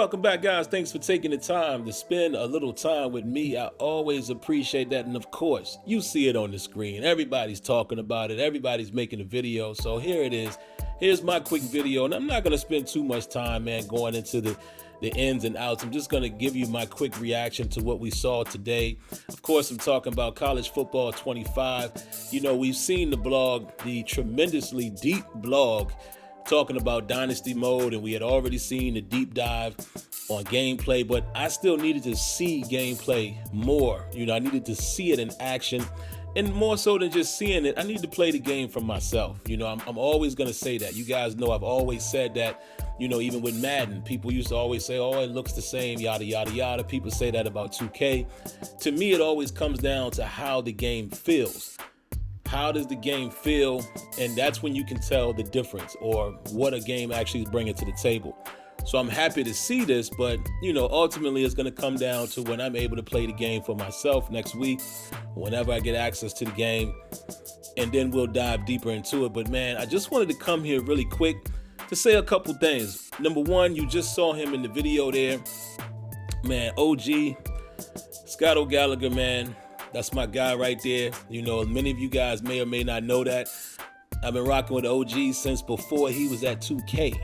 welcome back, guys. Thanks for taking the time to spend a little time with me. I always appreciate that. And of course, you see it on the screen. Everybody's talking about it. Everybody's making a video. So here it is. Here's my quick video. And I'm not going to spend too much time, man, going into the ins and outs. I'm just going to give you my quick reaction to what we saw today. Of course, I'm talking about college football 25. You know, we've seen the blog, the tremendously deep blog, talking about dynasty mode, and we had already seen the deep dive on gameplay, but I still needed to see gameplay more. You know, I needed to see it in action, and more so than just seeing it, I need to play the game for myself. You know, I'm always going to say that. You guys know I've always said that. You know, even with Madden, people used to always say, oh, it looks the same, yada, yada, yada. People say that about 2K. To me, it always comes down to how the game feels. How does the game feel? And that's when you can tell the difference or what a game actually is bringing to the table. So I'm happy to see this, but, you know, ultimately it's going to come down to when I'm able to play the game for myself next week, whenever I get access to the game, and then we'll dive deeper into it. But, man, I just wanted to come here really quick to say a couple things. Number one, you just saw him in the video there. Man, OG, Scott O'Gallagher, man. That's my guy right there. You know, many of you guys may or may not know that. I've been rocking with OG since before he was at 2K.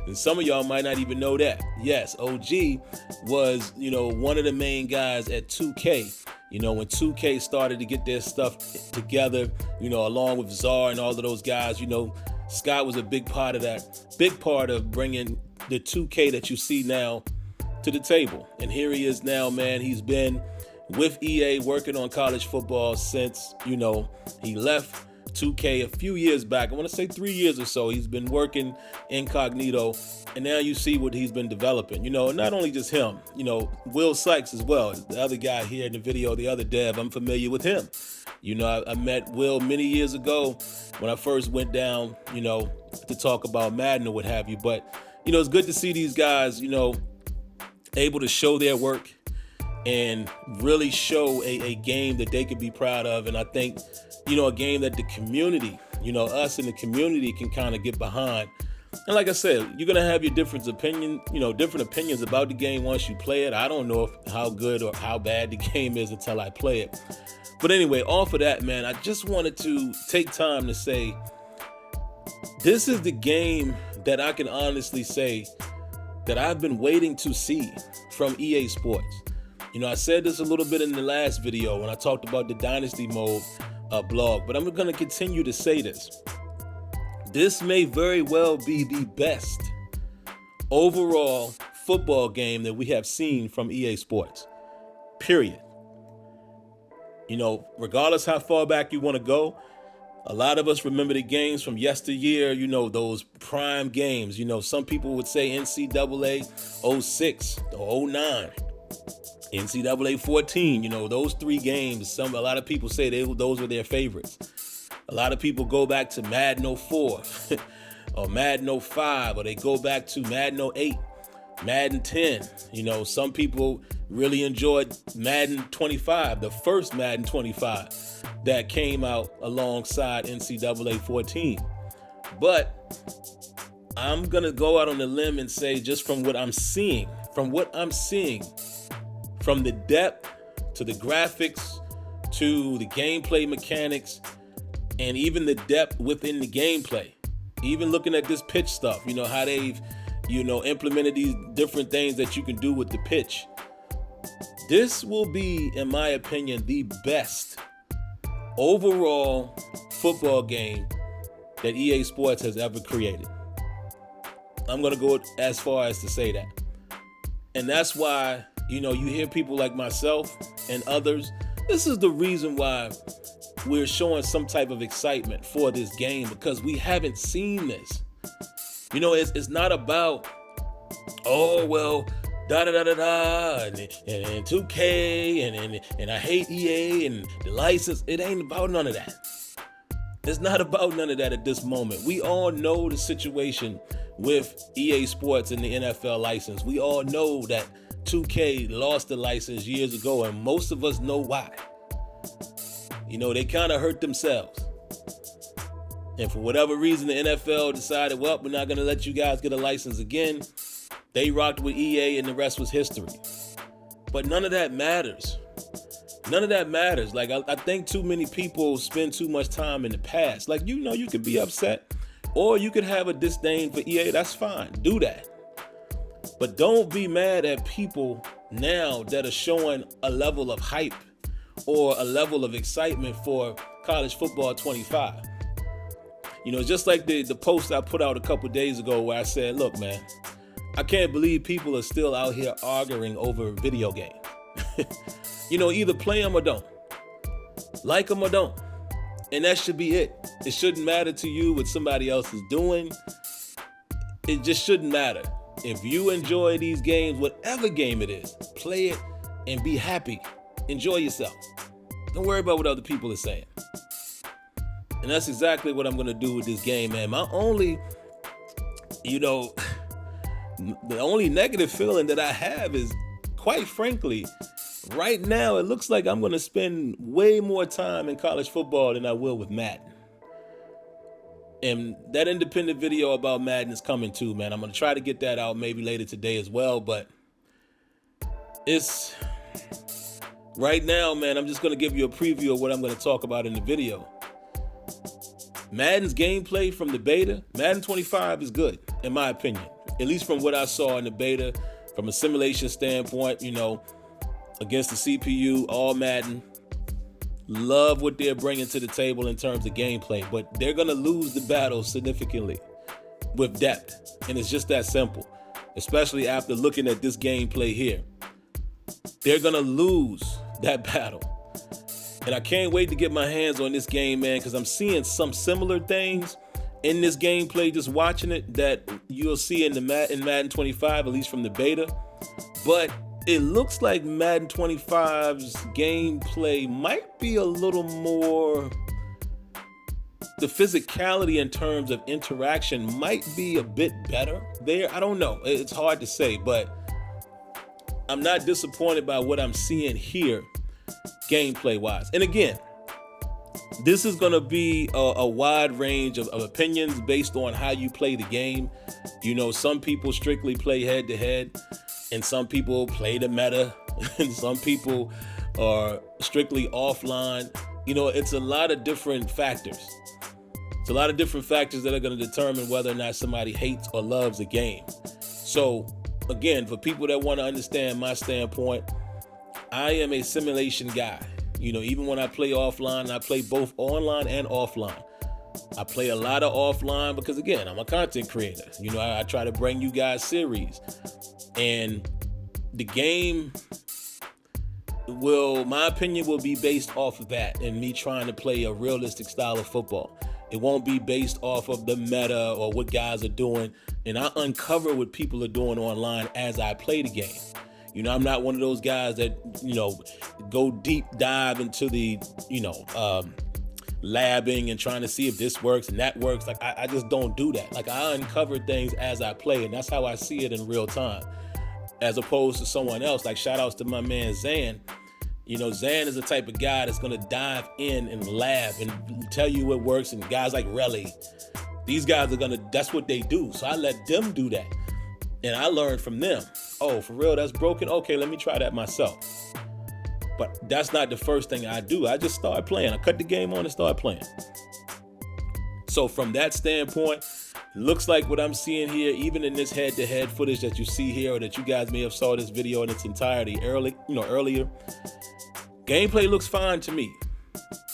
And some of y'all might not even know that. Yes, OG was, you know, one of the main guys at 2K. You know, when 2K started to get their stuff together, you know, along with Czar and all of those guys, you know, Scott was a big part of that. Big part of bringing the 2K that you see now to the table. And here he is now, man. He's been with EA working on college football since, you know, he left 2K a few years back. I want to say 3 years or so. He's been working incognito, and now you see what he's been developing. You know, and not only just him, you know, Will Sykes as well, the other guy here in the video, the other dev. I'm familiar with him. You know, I met Will many years ago when I first went down, you know, to talk about Madden or what have you. But, you know, it's good to see these guys, you know, able to show their work and really show a game that they could be proud of. And I think, you know, a game that the community, you know, us in the community can kind of get behind. And like I said, you're going to have your different opinions about the game once you play it. I don't know how good or how bad the game is until I play it. But anyway, off of that, man, I just wanted to take time to say, this is the game that I can honestly say that I've been waiting to see from EA Sports. You know, I said this a little bit in the last video when I talked about the Dynasty Mode blog, but I'm going to continue to say this. This may very well be the best overall football game that we have seen from EA Sports, period. You know, regardless how far back you want to go, a lot of us remember the games from yesteryear, you know, those prime games. You know, some people would say NCAA 06 or 09. NCAA 14, you know, those three games, a lot of people say those were their favorites. A lot of people go back to Madden 04 or Madden 05, or they go back to Madden 08, Madden 10. You know, some people really enjoyed Madden 25, the first Madden 25 that came out alongside NCAA 14. But I'm going to go out on a limb and say, just from what I'm seeing, from the depth to the graphics to the gameplay mechanics and even the depth within the gameplay, even looking at this pitch stuff, you know, how they've, you know, implemented these different things that you can do with the pitch. This will be, in my opinion, the best overall football game that EA Sports has ever created. I'm going to go as far as to say that. And that's why, you know, you hear people like myself and others. This is the reason why we're showing some type of excitement for this game, because we haven't seen this. You know, it's not about, oh, well, da-da-da-da-da, and 2K, and I hate EA, and the license. It ain't about none of that. It's not about none of that at this moment. We all know the situation with EA Sports and the NFL license. We all know that 2K lost the license years ago, and most of us know why. You know, they kind of hurt themselves. And for whatever reason, the NFL decided, well, we're not going to let you guys get a license again. They rocked with EA and the rest was history. But none of that matters. None of that matters. Like, I think too many people spend too much time in the past. Like, you could be upset or you could have a disdain for EA. That's fine. Do that. But don't be mad at people now that are showing a level of hype or a level of excitement for college football 25. Just like the post I put out a couple days ago where I said, look, man, I can't believe people are still out here arguing over video games. Either play them or don't. Like them or don't. And that should be it. It shouldn't matter to you what somebody else is doing. It just shouldn't matter. If you enjoy these games, whatever game it is, play it and be happy. Enjoy yourself. Don't worry about what other people are saying. And that's exactly what I'm going to do with this game, man. My only, the only negative feeling that I have is, quite frankly, right now it looks like I'm going to spend way more time in college football than I will with Madden. And that independent video about Madden is coming too, man. I'm going to try to get that out maybe later today as well. But it's right now, man, I'm just going to give you a preview of what I'm going to talk about in the video. Madden's gameplay from the beta, Madden 25 is good, in my opinion. At least from what I saw in the beta, from a simulation standpoint, against the CPU, all Madden. Love what they're bringing to the table in terms of gameplay, but they're going to lose the battle significantly with depth. And it's just that simple, especially after looking at this gameplay here. They're going to lose that battle. And I can't wait to get my hands on this game, man, because I'm seeing some similar things in this gameplay, just watching it, that you'll see in Madden 25, at least from the beta. But it looks like Madden 25's gameplay might be a little more, the physicality in terms of interaction might be a bit better there. I don't know. It's hard to say, but I'm not disappointed by what I'm seeing here gameplay wise. And again, this is going to be a wide range of opinions based on how you play the game. Some people strictly play head to head, and some people play the meta, and some people are strictly offline. It's a lot of different factors. It's a lot of different factors that are going to determine whether or not somebody hates or loves a game. So again, for people that want to understand my standpoint, I am a simulation guy. Even when I play offline, I play both online and offline. I play a lot of offline because, again, I'm a content creator. I try to bring you guys series. And the game my opinion will be based off of that and me trying to play a realistic style of football. It won't be based off of the meta or what guys are doing. And I uncover what people are doing online as I play the game. I'm not one of those guys that, go deep dive into the, labbing and trying to see if this works and that works. Like, I just don't do that. Like, I uncover things as I play, and that's how I see it in real time, as opposed to someone else. Like, shout outs to my man Zan. Zan is the type of guy that's going to dive in and lab and tell you what works. And guys like Relly, these guys that's what they do. So I let them do that. And I learned from them. Oh, for real, that's broken? Okay, let me try that myself. But that's not the first thing I do. I just start playing. I cut the game on and start playing. So from that standpoint, looks like what I'm seeing here, even in this head-to-head footage that you see here, or that you guys may have saw this video in its entirety earlier, gameplay looks fine to me.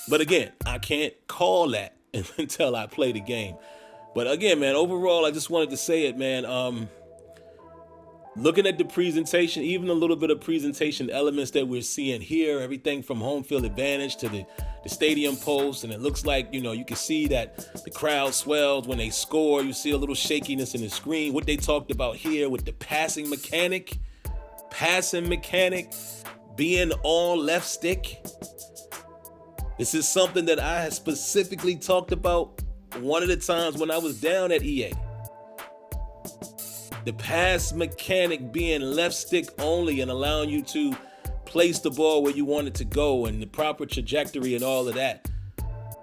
But again, I can't call that until I play the game. But again, man, overall, I just wanted to say it, man. Looking at the presentation, even a little bit of presentation elements that we're seeing here, everything from home field advantage to the stadium post, and it looks like, you can see that the crowd swells when they score. You see a little shakiness in the screen. What they talked about here with the passing mechanic being on left stick. This is something that I had specifically talked about one of the times when I was down at EA. The pass mechanic being left stick only and allowing you to place the ball where you want it to go and the proper trajectory and all of that.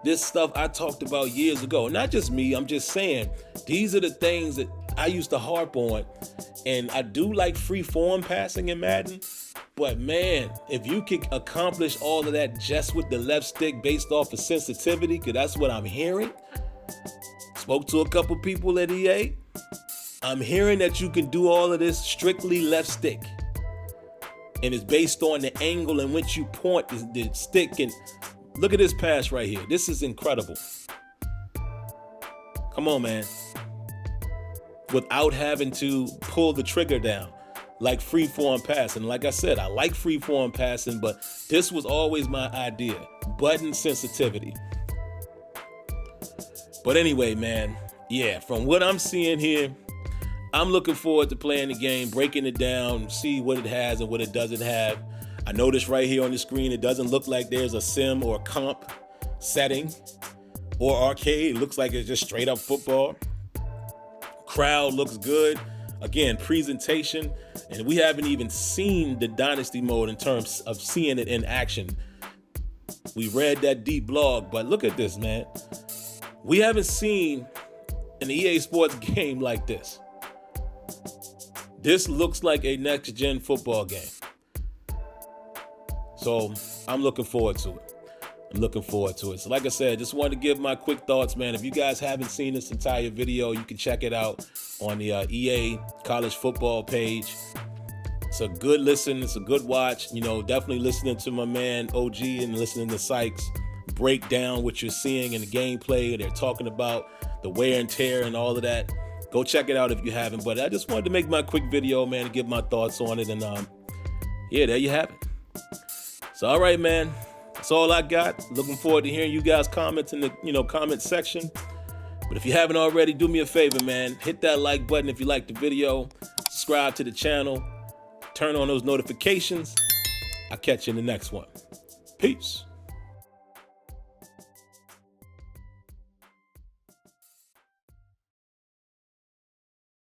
This stuff I talked about years ago. Not just me, I'm just saying these are the things that I used to harp on. And I do like free form passing in Madden, but man, if you can accomplish all of that just with the left stick based off of sensitivity, because that's what I'm hearing. Spoke to a couple people at EA. I'm hearing that you can do all of this strictly left stick. And it's based on the angle in which you point the stick. And look at this pass right here. This is incredible. Come on, man. Without having to pull the trigger down like freeform passing. Like I said, I like freeform passing, but this was always my idea. Button sensitivity. But anyway, man, yeah, from what I'm seeing here, I'm looking forward to playing the game, breaking it down, see what it has and what it doesn't have. I noticed right here on the screen, it doesn't look like there's a sim or comp setting or arcade. It looks like it's just straight up football. Crowd looks good. Again, presentation. And we haven't even seen the Dynasty mode in terms of seeing it in action. We read that deep blog, but look at this, man. We haven't seen an EA Sports game like this. This looks like a next-gen football game. So I'm looking forward to it. So like I said, just wanted to give my quick thoughts, man. If you guys haven't seen this entire video, you can check it out on the EA College Football page. It's a good listen. It's a good watch. You know, definitely listening to my man OG and listening to Sykes break down what you're seeing in the gameplay. They're talking about the wear and tear and all of that. Go check it out if you haven't. But I just wanted to make my quick video, man, to give my thoughts on it. And yeah, there you have it. So, all right, man. That's all I got. Looking forward to hearing you guys' comments in the comment section. But if you haven't already, do me a favor, man. Hit that like button if you like the video. Subscribe to the channel. Turn on those notifications. I'll catch you in the next one. Peace.